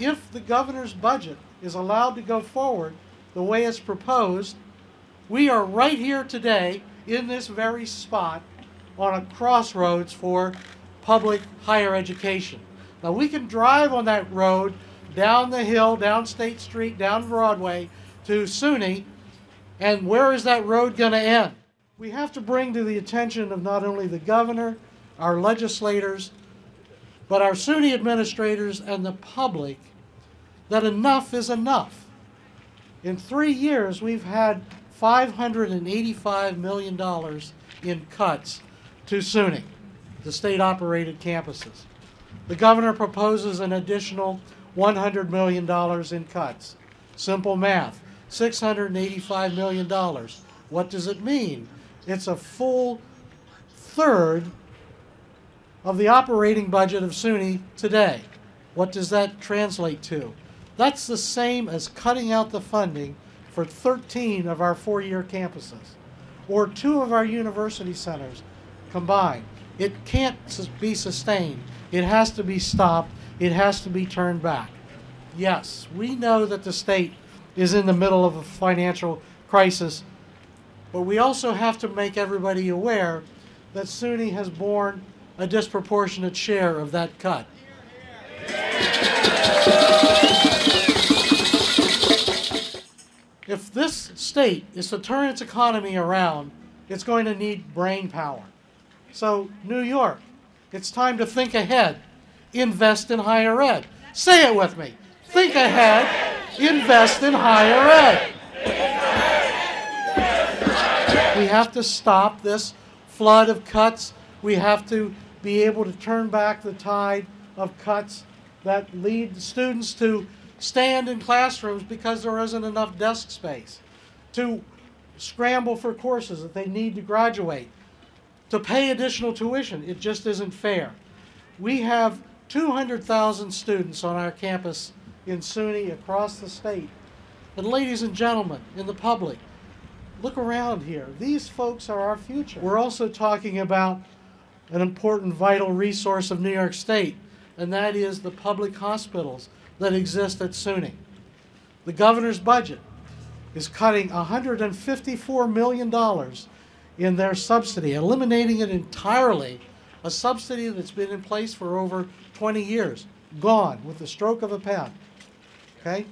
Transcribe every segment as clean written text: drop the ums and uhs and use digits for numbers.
if the governor's budget is allowed to go forward the way it's proposed, we are right here today in this very spot on a crossroads for public higher education. Now we can drive on that road down the hill, down State Street, down Broadway to SUNY, and where is that road going to end? We have to bring to the attention of not only the governor, our legislators, but our SUNY administrators and the public that enough is enough. In 3 years, we've had $585 million in cuts to SUNY, the state-operated campuses. The governor proposes an additional $100 million in cuts. Simple math, $685 million. What does it mean? It's a full third of the operating budget of SUNY today. What does that translate to? That's the same as cutting out the funding for 13 of our 4-year campuses, or 2 of our university centers combined. It can't be sustained. It has to be stopped. It has to be turned back. Yes, we know that the state is in the middle of a financial crisis, but we also have to make everybody aware that SUNY has borne a disproportionate share of that cut. If this state is to turn its economy around, it's going to need brain power. So, New York, it's time to think ahead, invest in higher ed. Say it with me. Think ahead, invest in higher ed. We have to stop this flood of cuts. We have to be able to turn back the tide of cuts that lead students to stand in classrooms because there isn't enough desk space, to scramble for courses that they need to graduate, to pay additional tuition. It just isn't fair. We have 200,000 students on our campus in SUNY across the state. And ladies and gentlemen, in the public, look around here. These folks are our future. We're also talking about an important vital resource of New York State, and that is the public hospitals that exist at SUNY. The governor's budget is cutting $154 million in their subsidy, eliminating it entirely, a subsidy that's been in place for over 20 years, gone with the stroke of a pen. Okay?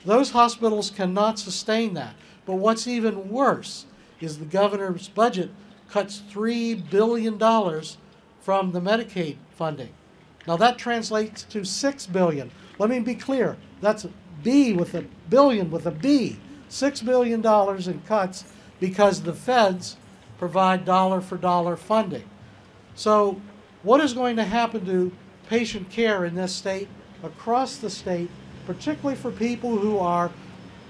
Those hospitals cannot sustain that. But what's even worse is the governor's budget cuts $3 billion from the Medicaid funding. Now that translates to $6 billion. Let me be clear. That's B with a billion with a B. $6 billion in cuts because the feds provide dollar-for-dollar funding. So what is going to happen to patient care in this state, across the state, particularly for people who are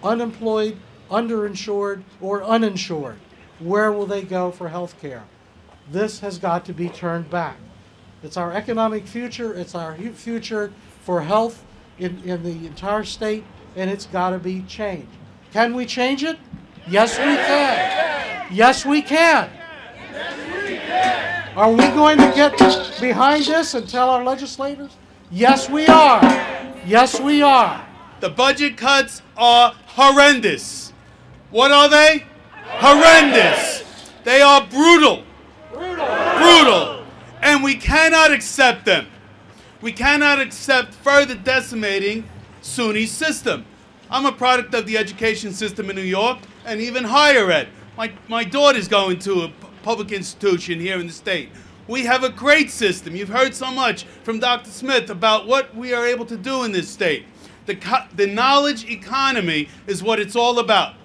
unemployed, underinsured, or uninsured? Where will they go for health care? This has got to be turned back. It's our economic future, it's our future for health in the entire state, and it's got to be changed. Can we change it? Yes, we can. Yes, we can. Are we going to get behind this and tell our legislators? Yes, we are. Yes, we are. The budget cuts are horrendous. What are they? Horrendous. They are brutal. Brutal. And we cannot accept them. We cannot accept further decimating SUNY's system. I'm a product of the education system in New York and even higher ed. My daughter's going to a public institution here in the state. We have a great system. You've heard so much from Dr. Smith about what we are able to do in this state. The knowledge economy is what it's all about.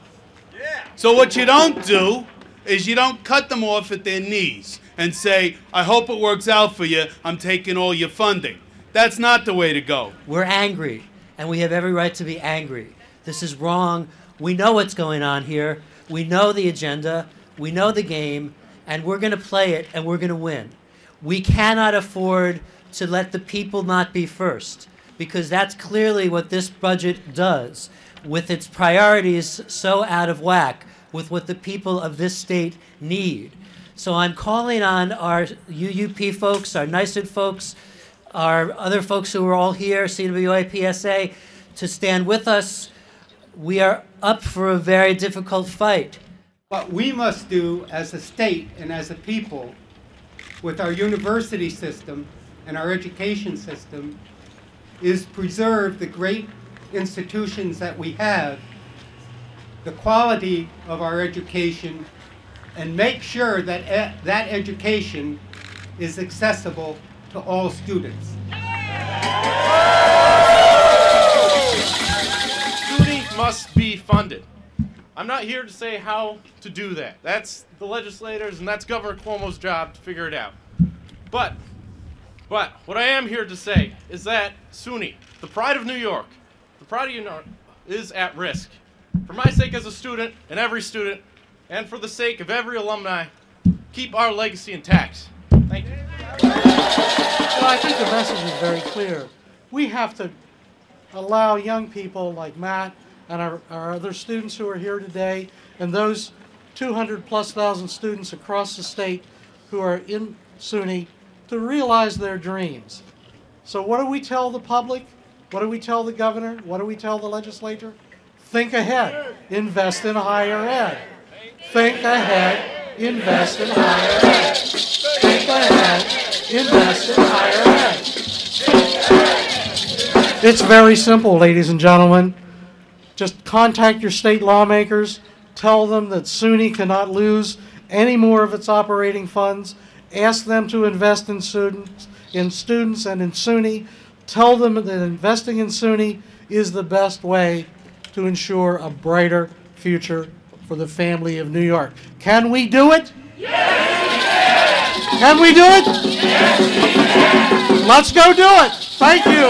So what you don't do is you don't cut them off at their knees and say, I hope it works out for you, I'm taking all your funding. That's not the way to go. We're angry, and we have every right to be angry. This is wrong. We know what's going on here. We know the agenda. We know the game, and we're going to play it, and we're going to win. We cannot afford to let the people not be first, because that's clearly what this budget does, with its priorities so out of whack with what the people of this state need. So I'm calling on our UUP folks, our NYSED folks, our other folks who are all here, CWA, PSA, to stand with us. We are up for a very difficult fight. What we must do as a state and as a people with our university system and our education system is preserve the great institutions that we have, the quality of our education, and make sure that that education is accessible to all students. SUNY must be funded. I'm not here to say how to do that. That's the legislators and that's Governor Cuomo's job to figure it out. But what I am here to say is that SUNY, the pride of New York, the pride of New York, is at risk. For my sake as a student, and every student, and for the sake of every alumni, keep our legacy intact. Thank you. Well, I think the message is very clear. We have to allow young people like Matt and our other students who are here today, and those 200,000+ students across the state who are in SUNY, to realize their dreams. So what do we tell the public? What do we tell the governor? What do we tell the legislature? Think ahead. Invest in higher ed. Think ahead. Invest in higher ed. Think ahead. Invest in higher ed. It's very simple, ladies and gentlemen. Just contact your state lawmakers. Tell them that SUNY cannot lose any more of its operating funds. Ask them to invest in students and in SUNY. Tell them that investing in SUNY is the best way to ensure a brighter future for the family of New York. Can we do it? Yes! Can we do it? Yes! Let's go do it. Thank you.